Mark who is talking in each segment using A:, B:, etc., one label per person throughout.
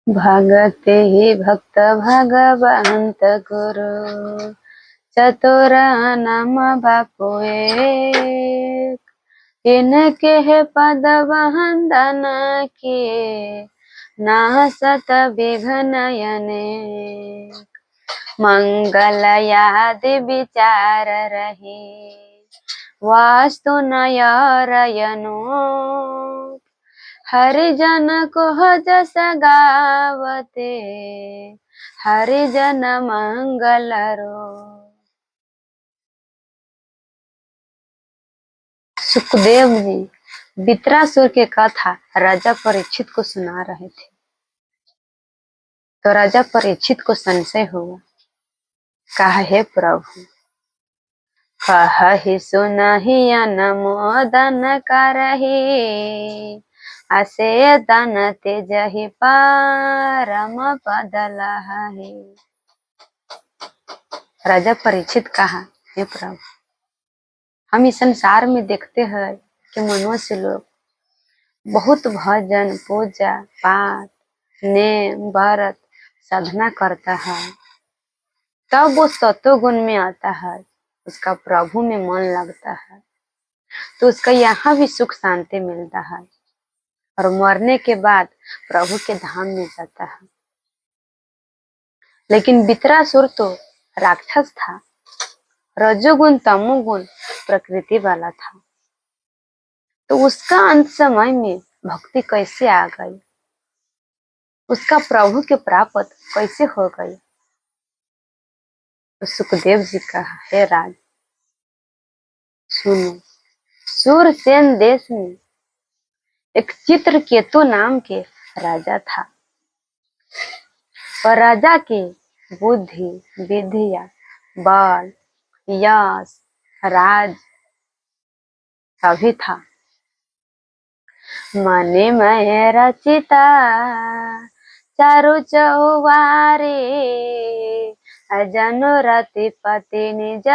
A: भगते ही भक्त भगवंत गुरु चतुर नाम बापू एक। इनके पद वंदन किए नासत विघ्न अनेक। मंगल यादि विचार रहे वास्तु नयरयनो। हरिजन को जस गावते हरिजन मंगल रो। सुखदेव जी वित्रासुर के कथा राजा परीक्षित को सुना रहे थे, तो राजा परीक्षित को संशय हुआ। कहा, हे प्रभु, कहि सुनहि अनुमोदन करहि असे तन तेजहि परम पद लहहि। राजा परीक्षित कहा, हे प्रभु, हम इस संसार में देखते हैं कि मनुष्य लोग बहुत भजन पूजा पाठ नेम व्रत साधना करता है, तब वो सतो गुण में आता है, उसका प्रभु में मन लगता है, तो उसका यहाँ भी सुख शांति मिलता है और मरने के बाद प्रभु के धाम में जाता है। लेकिन वित्रासुर तो राक्षस था, रजोगुण तमोगुण प्रकृति वाला था, तो उसका अंत समय में भक्ति कैसे आ गई, उसका प्रभु के प्राप्त कैसे हो गई। तो सुखदेव जी कहा, हे राज सुनो, सूरसेन देश में एक चित्रकेतु नाम के राजा था, और राजा के बुद्धि विद्या बल यश राज सभी था। मने मय रचिता चारु चौवारे अजनु रति पति निज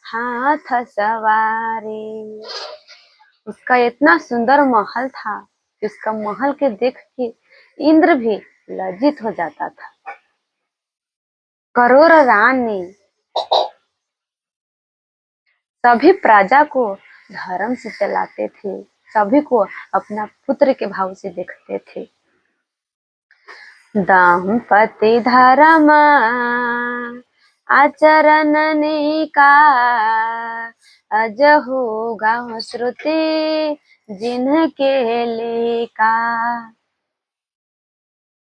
A: हाथ सवारी। उसका इतना सुंदर महल था कि उसका महल के देख के इंद्र भी लज्जित हो जाता था। करोड़ रानी सभी प्रजा को धर्म से चलाते थे, सभी को अपना पुत्र के भाव से देखते थे। दाम्पत्य धर्म आचरण का अजहु गाँव श्रुति जिनके लेका।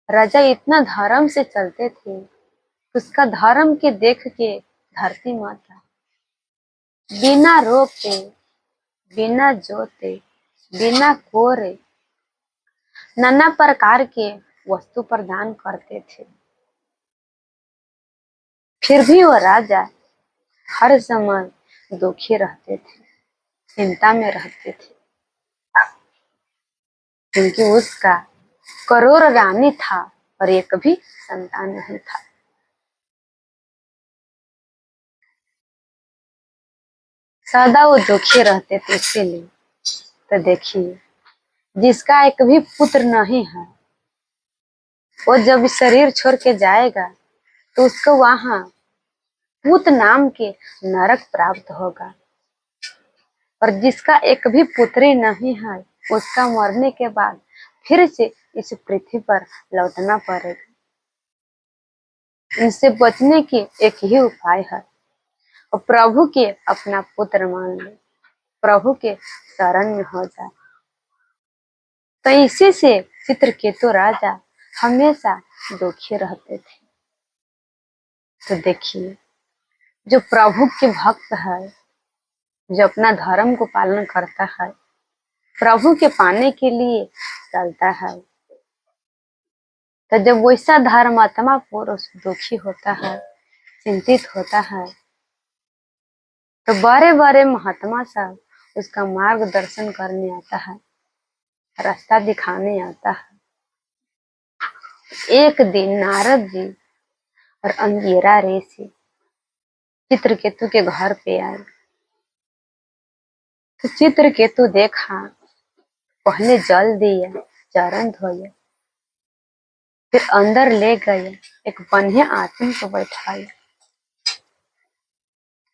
A: राजा इतना धर्म से चलते थे, उसका धर्म के देख के धरती माता बिना रोके बिना जोते बिना कोरे नाना प्रकार के वस्तु प्रदान करते थे। फिर भी वो राजा हर समय दुखी रहते थे, चिंता में रहते थे, क्योंकि उसका करोड़ रानी था और एक भी संतान नहीं था। सदा वो दुखी रहते थे। इसीलिए तो देखिए, जिसका एक भी पुत्र नहीं है, वो जब शरीर छोड़ के जाएगा तो उसको वहां पूत नाम के नरक प्राप्त होगा, और जिसका एक भी पुत्री नहीं है, उसका मरने के बाद फिर से इस पृथ्वी पर लौटना पड़ेगा। इनसे बचने की एक ही उपाय है, और प्रभु के अपना पुत्र मान ले, प्रभु के शरण में हो जाए। तो इसी से चित्रकेतु राजा हमेशा दुखी रहते थे। तो देखिए, जो प्रभु के भक्त है, जो अपना धर्म को पालन करता है, प्रभु के पाने के लिए चलता है, तो जब वैसा धर्मात्मा पुरुष दुखी होता है, चिंतित होता है, तो बड़े बड़े महात्मा सब उसका मार्गदर्शन करने आता है, रास्ता दिखाने आता है। एक दिन नारद जी और अंगिरा ऋषि चित्रकेतु के घर पे आए, तो चित्रकेतु देखा, पहले जल दिया, चरण धोया, फिर अंदर ले गए, एक बढ़िया आसन को बैठाया।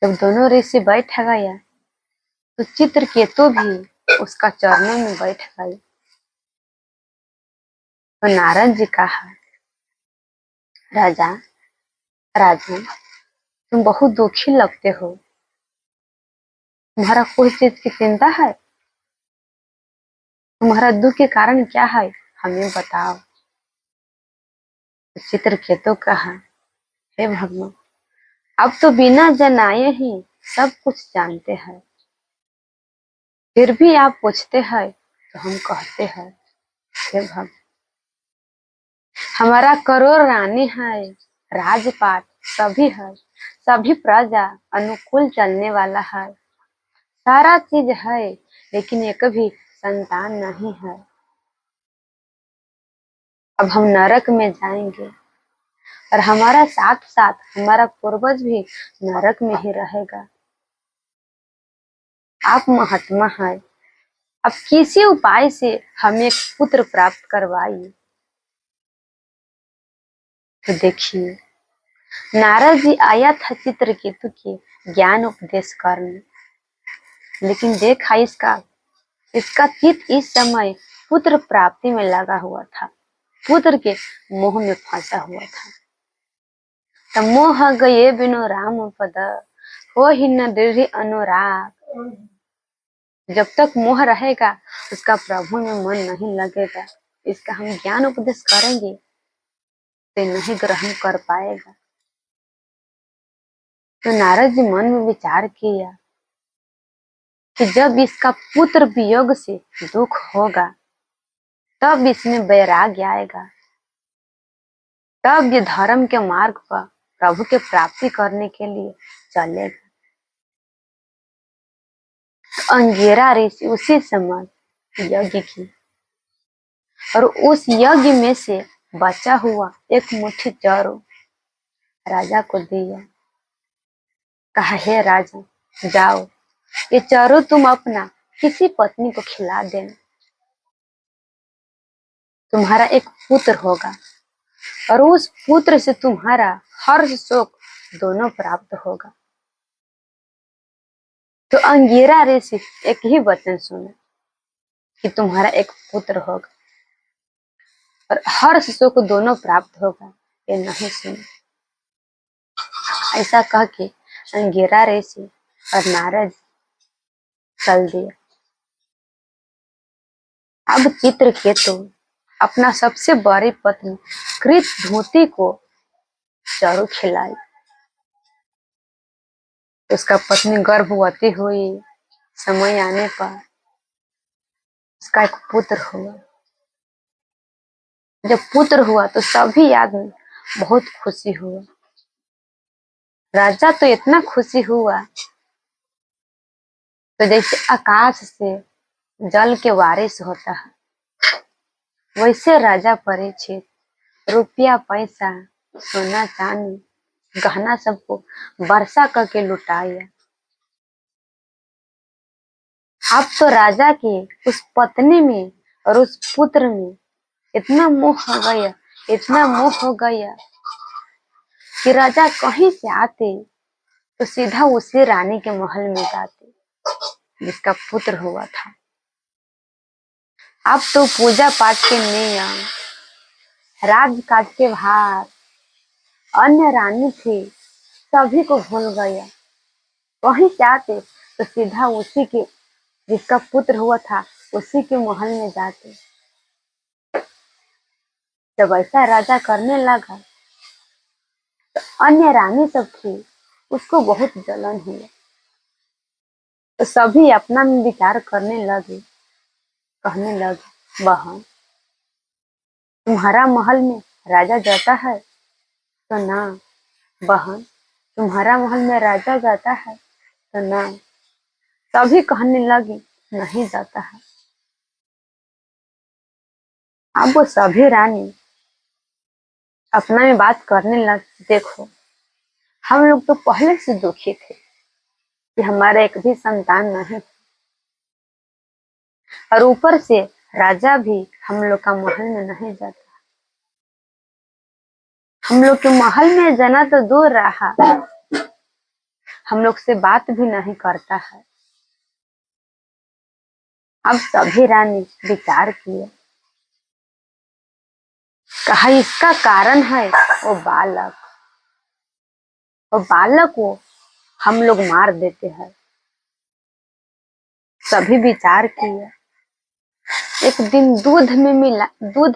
A: जब दोनों ऋषि बैठ गया तो चित्रकेतु भी उसका चरणों में बैठ गए। तो नारद जी कहा, राजा राजन, तुम बहुत दुखी लगते हो, तुम्हारा कोई चीज की चिंता है? तुम्हारा दुख के कारण क्या है, हमें बताओ। तो चित्रकेतु कहा, हे भगवान, अब तो बिना जनाए ही सब कुछ जानते हैं, फिर भी आप पूछते हैं तो हम कहते हैं, हे भगवान, हमारा करोड़ रानी है, राजपाट सभी है, सभी प्रजा अनुकूल चलने वाला है, सारा चीज है, लेकिन एक भी संतान नहीं है। अब हम नरक में जाएंगे और हमारा साथ साथ हमारा पूर्वज भी नरक में ही रहेगा। आप महात्मा है, अब किसी उपाय से हमें पुत्र प्राप्त करवाइए। तो देखिए, नारद जी आया था चित्रकेतु के ज्ञान उपदेश करने, लेकिन देखा इसका चित्त इस समय पुत्र प्राप्ति में लगा हुआ था, पुत्र के मोह में फंसा हुआ था। तो मोह गए बिनो राम पद, हो ही न दृढ़ अनुराग। जब तक मोह रहेगा उसका प्रभु में मन नहीं लगेगा, इसका हम ज्ञान उपदेश करेंगे तो नहीं ग्रहण कर पाएगा। तो नारद जी मन में विचार किया कि जब इसका पुत्र वियोग से दुख होगा तब इसमें वैराग्य आएगा, तब ये धर्म के मार्ग पर प्रभु के प्राप्ति करने के लिए चलेगा। तो अंगिरा ऋषि उसी समय यज्ञ की और उस यज्ञ में से बचा हुआ एक मुट्ठी चारो राजा को दिया। कहा, हे राजा, जाओ, ये चारों तुम अपना किसी पत्नी को खिला देना, तुम्हारा एक पुत्र होगा और उस पुत्र से तुम्हारा हर्ष शोक दोनों प्राप्त होगा। तो अंगिरा ऋषि एक ही वचन सुना कि तुम्हारा एक पुत्र होगा और हर्ष शोक दोनों प्राप्त होगा, ये नहीं सुना। ऐसा कह के अंगिरा ऋषि और नारद चल दिया। अब चित्रकेतु अपना सबसे बड़ी पत्नी कृत धूति को चारू खिलाई। उसका पत्नी गर्भवती हुई, समय आने पर उसका एक पुत्र हुआ। जब पुत्र हुआ तो सभी आदमी बहुत खुशी हुआ। राजा तो इतना खुशी हुआ तो जैसे आकाश से जल के बारिश होता है, वैसे राजा परीक्षित रुपया पैसा सोना चांदी गहना सबको वर्षा करके लुटाया। अब तो राजा के उस पत्नी में और उस पुत्र में इतना मोह हो गया, इतना मोह हो गया कि राजा कहीं से आते तो सीधा उसी रानी के महल में जाते जिसका पुत्र हुआ था। अब तो पूजा पाठ के नियम, राजकाज के भार, अन्य रानी थी, सभी को भूल गया। वहीं से आते तो सीधा उसी के जिसका पुत्र हुआ था उसी के महल में जाते। जब ऐसा राजा करने लगा तो अन्य रानी सब थी, उसको बहुत जलन हुआ। तो सभी अपना में विचार करने लगे, कहने लगे, बहन, तुम्हारा महल में राजा जाता है तो ना, बहन, तुम्हारा महल में राजा जाता है तो ना। सभी कहने लगी, नहीं जाता है। अब वो सभी रानी अपना में बात करने लगी, देखो, हम लोग तो पहले से दुखी थे कि हमारा एक भी संतान नहीं, और ऊपर से राजा भी हम लोग का महल में नहीं जाता। हम लोग के महल में जना तो दूर रहा, हम लोग से बात भी नहीं करता है। अब सभी रानी विचार किए, कहा इसका कारण है वो बालक को हम लोग मार देते हैं। सभी विचार किए, एक दिन दूध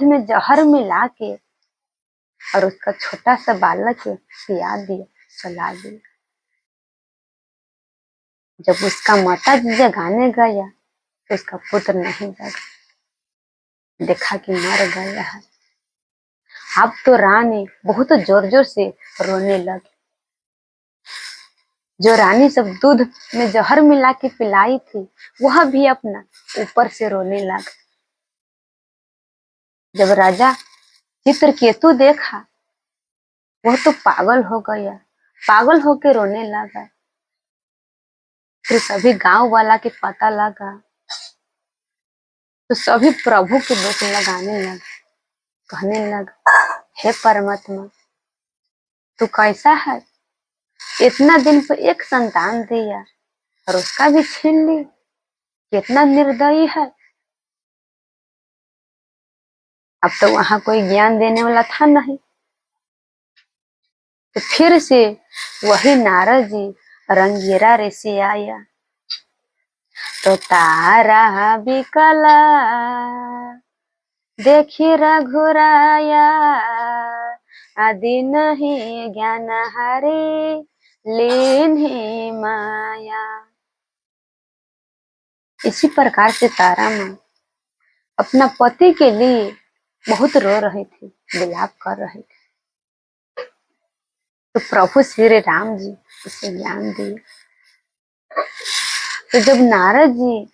A: में जहर मिला के और उसका छोटा सा बालक पिया दिया, चला दिया। जब उसका माता जी जगाने गया तो उसका पुत्र नहीं जगा, देखा कि मर गया है। अब तो रानी बहुत जोर जोर से रोने लगी। जो रानी सब दूध में जहर मिला के पिलाई थी वह भी अपना ऊपर से रोने लगा। जब राजा चित्रकेतु देखा वह तो पागल हो गया, पागल होके रोने लगा। फिर सभी गांव वाला के पता लगा तो सभी प्रभु के दोष लगाने लगा, कहने लगा हे परमात्मा तू कैसा है, इतना दिन पर एक संतान दिया और उसका भी छीन ली, कितना निर्दयी है। अब तो वहां कोई ज्ञान देने वाला था नहीं। तो फिर से वही नारद जी रंगीरा ऋषि आया, तो तारा बिकला देखी रघुराया, आदि नहीं ज्ञान हरि लीन ही माया। इसी प्रकार से तारा माँ अपना पति के लिए बहुत रो रही थी, विलाप कर रही थी। तो प्रभु श्री राम जी उसे ज्ञान दिए। तो जब नारद जी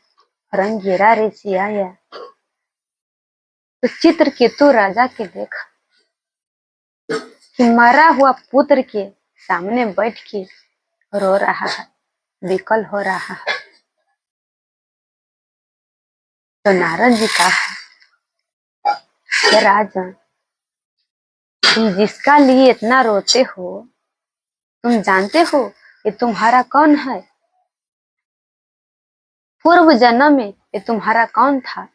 A: रंगीरा ऋषि आया तो चित्रकेतु राजा के देखा कि मरा हुआ पुत्र के सामने बैठ के रो रहा है, विकल हो रहा है। तो नारद जी कहा कि राजन तुम जिसका लिए इतना रोते हो तुम जानते हो ये तुम्हारा कौन है, पूर्व जन्म में ये तुम्हारा कौन था,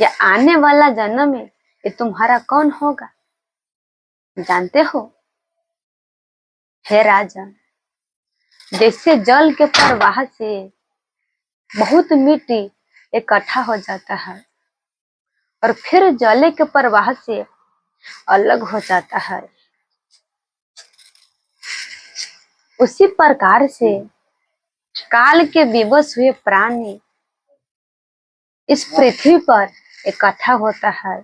A: या आने वाला जन्म में ये तुम्हारा कौन होगा, जानते हो। हे राजन जैसे जल के प्रवाह से बहुत मिट्टी इकट्ठा हो जाता है और फिर जल के प्रवाह से अलग हो जाता है, उसी प्रकार से काल के विवश हुए प्राणी इस पृथ्वी पर इकट्ठा होता है,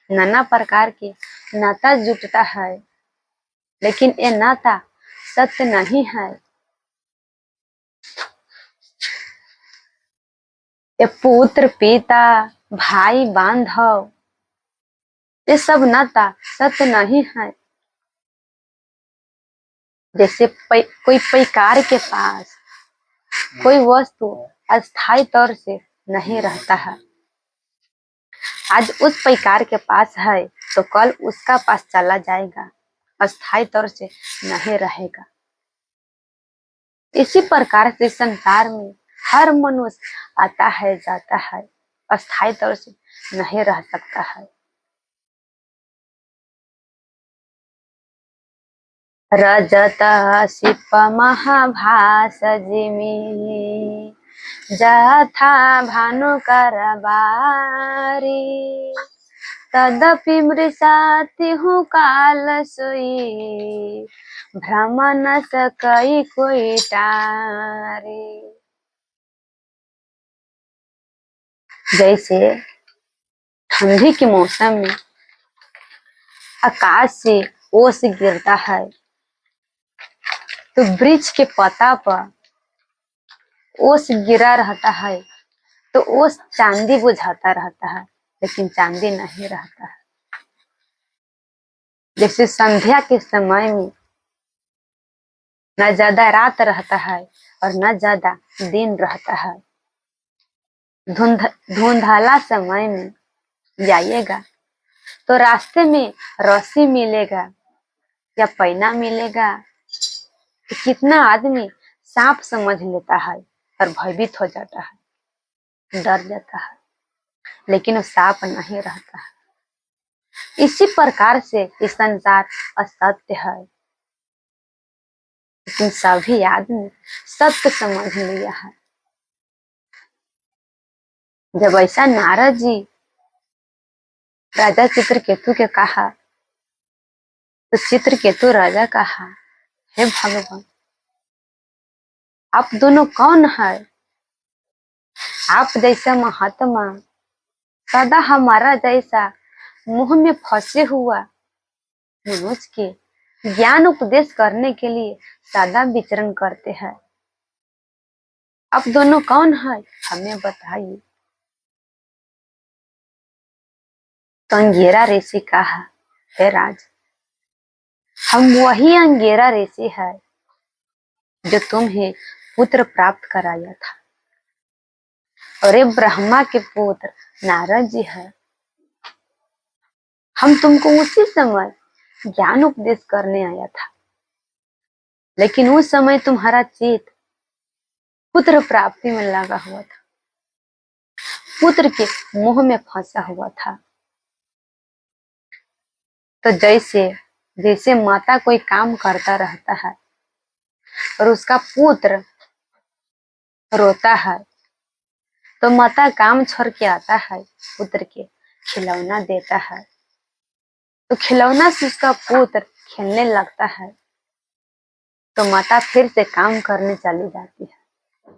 A: नाना प्रकार के नाता जुटता है, लेकिन ये नाता सत्य नहीं है। ये पुत्र पिता भाई बांधव ये सब नाता सत्य नहीं है। जैसे कोई पैकार के पास कोई वस्तु अस्थायी तौर से नहीं रहता है, आज उस पैकार के पास है तो कल उसका पास चला जाएगा, अस्थायी तौर से नहीं रहेगा। इसी प्रकार से संसार में हर मनुष्य आता है जाता है, अस्थायी तौर से नहीं रह सकता है। रजत शिप महाभास जिमि जथा भानु करबारी, तदपि मृषाति हूँ काल सोई, भ्रम न सकई कोई टारे। जैसे ठंडी के मौसम में आकाश से ओस गिरता है तो वृक्ष के पत्ता पर ओस गिरा रहता है तो ओस चांदी बुझाता रहता है, लेकिन चांदी नहीं रहता है। जैसे संध्या के समय में न ज्यादा रात रहता है और न ज्यादा दिन रहता है। धुंधला समय में जाइएगा तो रास्ते में रस्सी मिलेगा या पैना मिलेगा। तो कितना आदमी सांप समझ लेता है और भयभीत हो जाता है, डर जाता है, लेकिन वो सांप नहीं रहता है। इसी प्रकार से ये संसार असत्य है, लेकिन सभी आदमी सत्य समझ लिया है। जब ऐसा नारद जी राजा चित्रकेतु के कहा, तो चित्रकेतु राजा कहा, हे भगवान, आप दोनों कौन है? आप जैसा महात्मा सदा हमारा जैसा मुंह में फंसे हुआ मनुष्य के ज्ञान उपदेश करने के लिए सदा विचरण करते हैं। आप दोनों कौन है, हमें बताइए। तो अंगिरा ऋषि कहा, हे राज, हम वही अंगिरा ऋषि है जो तुम्हें पुत्र प्राप्त कराया था, और ये ब्रह्मा के पुत्र नारद जी है। हम तुमको उसी समय ज्ञान उपदेश करने आया था, लेकिन उस समय तुम्हारा चित पुत्र प्राप्ति में लगा हुआ था, पुत्र के मुंह में फंसा हुआ था। तो जैसे जैसे माता कोई काम करता रहता है और उसका पुत्र रोता है, तो माता काम छोड़ के आता है, पुत्र के खिलौना देता है। तो खिलौना से उसका पुत्र खेलने लगता है, तो माता फिर से काम करने चली जाती है,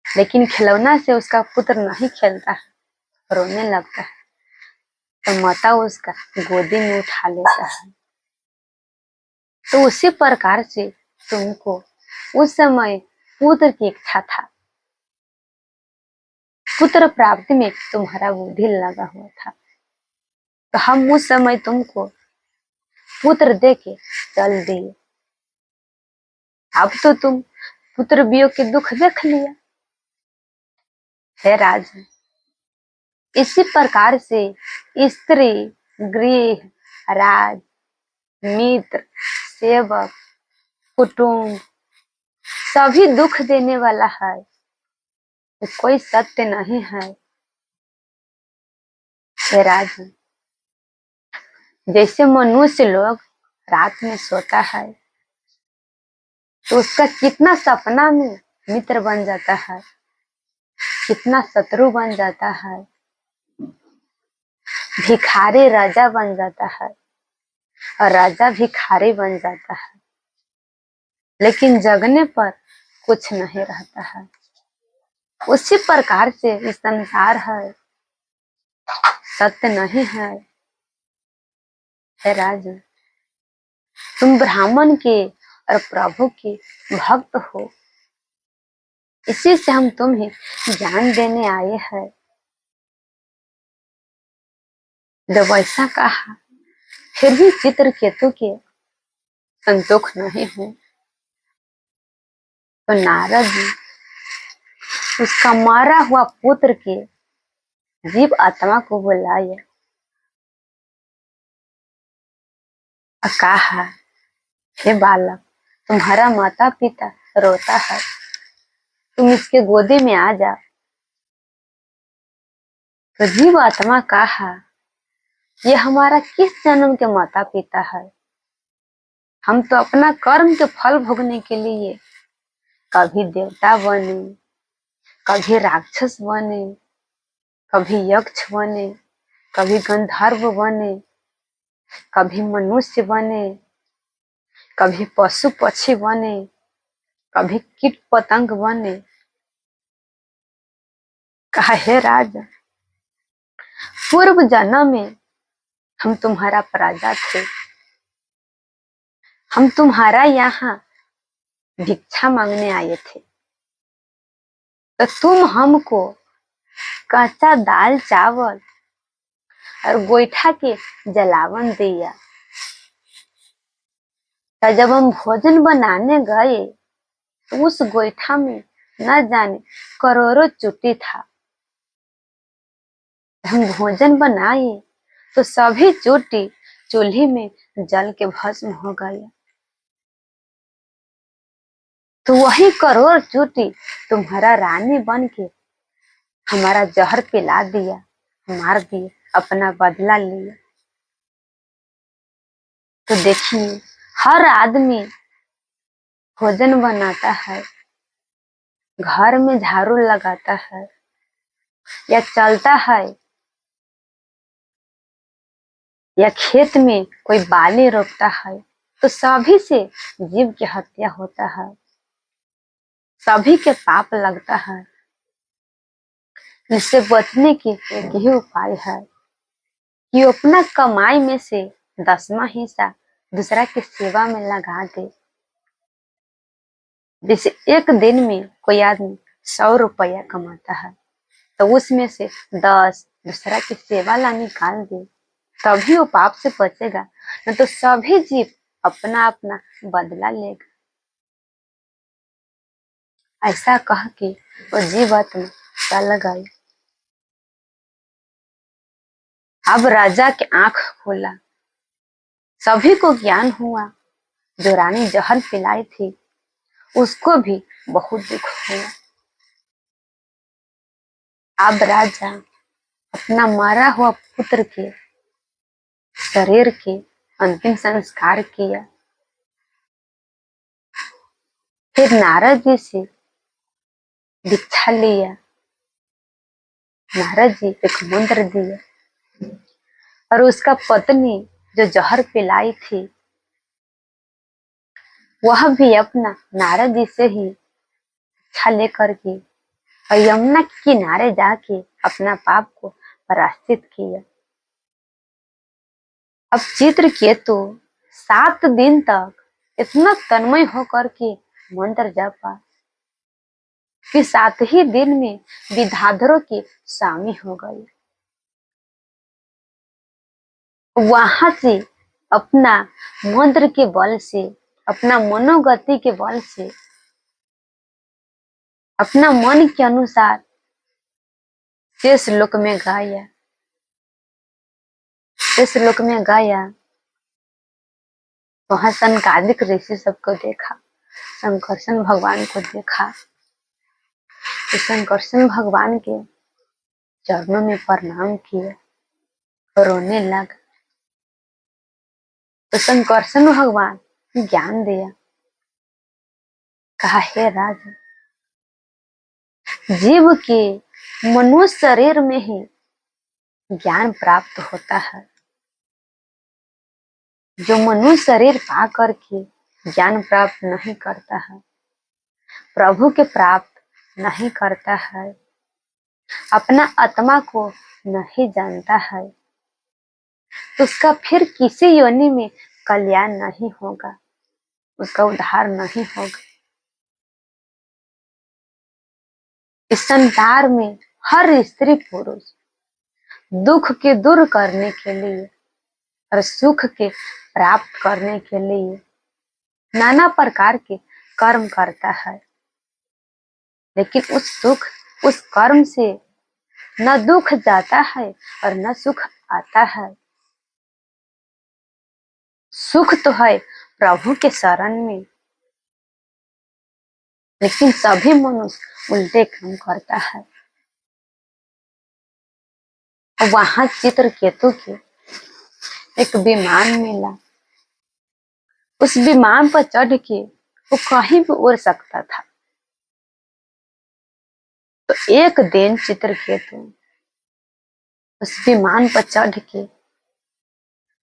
A: लेकिन खिलौना से उसका पुत्र नहीं खेलता है, रोने लगता है। तो माता उसका गोदी में उठा लेता है। तो उसी प्रकार से तुमको उस समय पुत्र की इच्छा था, पुत्र प्राप्ति में तुम्हारा बुद्धि लगा हुआ था, तो हम उस समय तुमको पुत्र दे के चल दिए। अब तो तुम पुत्र वियोग के दुख देख लिया। हे राजन, इसी प्रकार से स्त्री, गृह, राज, मित्र, सेवक, कुटुंब सभी दुख देने वाला है, कोई सत्य नहीं है। हे राजन, जैसे मनुष्य लोग रात में सोता है तो उसका कितना सपना में मित्र बन जाता है, कितना शत्रु बन जाता है, भिखारी राजा बन जाता है और राजा भिखारी बन जाता है, लेकिन जगने पर कुछ नहीं रहता है। उसी प्रकार से इस संसार है, सत्य नहीं है। हे राजा, तुम ब्राह्मण के और प्रभु के भक्त हो, इसी से हम तुम्हें ज्ञान देने आए हैं। जब ऐसा कहा, फिर भी चित्रकेतु के संतोष नहीं हुए, तो नारद जी उसका मारा हुआ पुत्र के जीव आत्मा को बुलाया और कहा, हे बालक, तुम्हारा माता पिता रोता है, तुम इसके गोदी में आ जाओ। तो जीव आत्मा कहा, ये हमारा किस जन्म के माता पिता है, हम तो अपना कर्म के फल भोगने के लिए कभी देवता बने, कभी राक्षस बने, कभी यक्ष बने, कभी गंधर्व बने, कभी मनुष्य बने, कभी पशु पक्षी बने, कभी कीट पतंग बने। कहा, हे राजा, पूर्व जन्म में हम तुम्हारा प्रजा थे, हम तुम्हारा यहाँ भिक्षा मांगने आए थे, तो तुम हमको कच्चा दाल चावल और गोईठा के जलावन दिया। तो जब हम भोजन बनाने गए तो उस गोईठा में न जाने करोड़ों चुटी था। हम भोजन बनाए तो सभी चोटी चूल्हे में जल के भस्म हो गई। तो वही करोड़ चोटी तुम्हारा रानी बन के हमारा जहर पिला दिया, मार दिया, अपना बदला लिया। तो देखिए, हर आदमी भोजन बनाता है, घर में झाड़ू लगाता है या चलता है, या खेत में कोई बाली रोपता है, तो सभी से जीव की हत्या होता है, सभी के पाप लगता है। इससे बचने की एक ही उपाय है कि अपना कमाई में से 10वां हिस्सा दूसरा की सेवा में लगा दे। जैसे एक दिन में कोई आदमी 100 रुपया कमाता है, तो उसमें से 10 दूसरा की सेवा ला निकाल दे, तभी वो पाप से बचेगा। न तो सभी जीव अपना अपना बदला लेगा। ऐसा कह के वो जीवात्मा चल गई। अब राजा के आंख खोला, सभी को ज्ञान हुआ। जो रानी जहर पिलाई थी उसको भी बहुत दुख हुआ। अब राजा अपना मरा हुआ पुत्र के शरीर के अंतिम संस्कार किया। फिर नारद जी से दीक्षा लिया। नारद जी एक मंत्र दिया और उसका पत्नी जो जहर पिलाई थी वह भी अपना नारद जी से ही दीक्षा लेकर के और यमुना के किनारे जाके अपना पाप को प्रायश्चित किया। अब चित्रकेतु 7 दिन तक इतना तन्मय होकर के मंत्र जपा कि 7 ही दिन में विद्याधरों की स्वामी हो गई। वहां से अपना मंत्र के बल से, अपना मनोगति के बल से, अपना मन के अनुसार शेष लोक में गाया। शेष लोक में गाया, वहां सनकादिक ऋषि सबको देखा, शंकरसन भगवान को देखा। तो शंकरसन भगवान के चरणों में प्रणाम किया, रोने लगा। तो शंकरसन भगवान ज्ञान दिया, कहा हे राजा, जीव के मनुष्य शरीर में ही ज्ञान प्राप्त होता है। जो मनुष्य शरीर पा करके ज्ञान प्राप्त नहीं करता है, प्रभु के प्राप्त नहीं करता है, अपना आत्मा को नहीं जानता है, तो उसका फिर किसी योनि में कल्याण नहीं होगा, उसका उद्धार नहीं होगा। इस संसार में हर स्त्री पुरुष दुख के दूर करने के लिए और सुख के प्राप्त करने के लिए नाना प्रकार के कर्म करता है, लेकिन उस सुख, उस कर्म से न दुख जाता है और न सुख आता है। सुख तो है प्रभु के शरण में, लेकिन सभी मनुष्य उल्टे काम करता है। वहां चित्रकेतु के एक विमान मिला। उस विमान पर चढ़ के वो कहीं भी उड़ सकता था। तो एक दिन चित्रकेतु उस विमान पर चढ़ के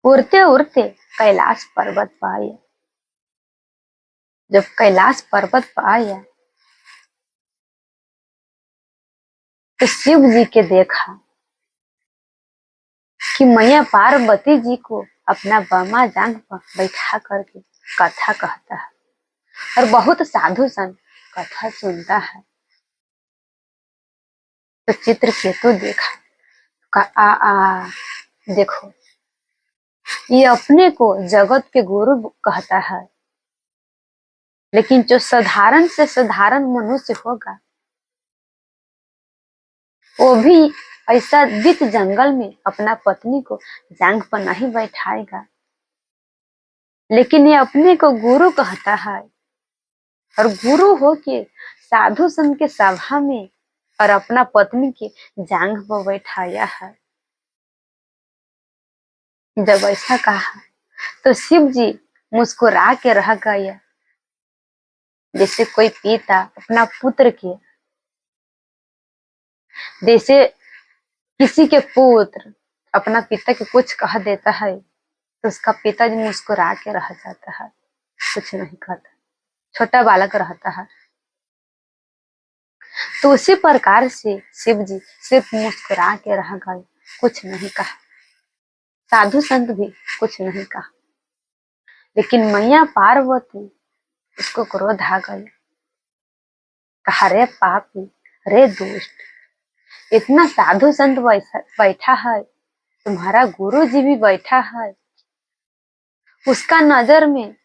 A: उड़ते उड़ते कैलाश पर्वत पर आया। जब कैलाश पर्वत पर आया तो शिव जी के देखा कि मैया पार्वती जी को अपना बामा जांघ पर बैठा करके कथा कहता है और बहुत साधु संत कथा सुनता है। तो चित्रकेतु देखा, कहा आ देखो, ये अपने को जगत के गुरु कहता है, लेकिन जो साधारण से साधारण मनुष्य होगा वो भी ऐसा बीच जंगल में अपना पत्नी को जांग पर नहीं बैठाएगा, लेकिन ये अपने को गुरु कहता है और गुरु हो के साधु संत के सभा में और अपना पत्नी के जांग पर बैठाया है। जब ऐसा कहा तो शिव जी मुस्कुरा के रह गया, जैसे कोई पिता अपना पुत्र के, जैसे किसी के पुत्र अपना पिता के कुछ कह देता है तो उसका पिताजी मुस्कुरा के रह जाता है, कुछ नहीं कहता, छोटा बालक रहता है। तो उसी प्रकार से शिव जी सिर्फ मुस्कुरा के रह गए, कुछ नहीं कहा। साधु संत भी कुछ नहीं कहा, लेकिन मैया पार्वती उसको क्रोध आ गया। कहा, रे पापी, रे दुष्ट, इतना साधु संत बैठा है, तुम्हारा गुरु जी भी बैठा है, उसका नजर में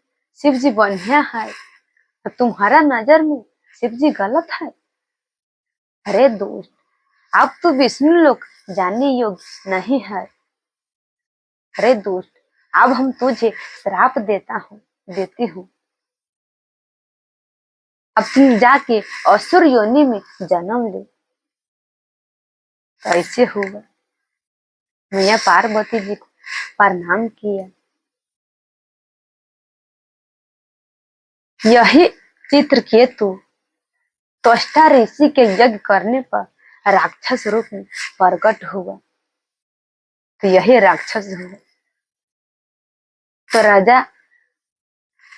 A: शिव जी बढ़िया है, तो तुम्हारा नजर में शिव जी गलत है। अरे दोस्त, अब तो विष्णु लोक जानने योग्य नहीं है। अरे दोस्त, अब हम तुझे श्राप देती हूँ, अब तुम जाके असुर योनि में जन्म ले। तो ऐसे हुआ, मैया पार्वती जी को प्रणाम किया। यही चित्रकेतु त्वष्टा ऋषि के यज्ञ करने पर राक्षस रूप में प्रकट हुआ, तो यही राक्षस हुआ। तो राजा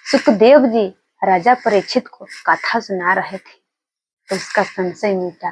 A: सुखदेव जी राजा परीक्षित को कथा सुना रहे थे, तो उसका संशय मिटा।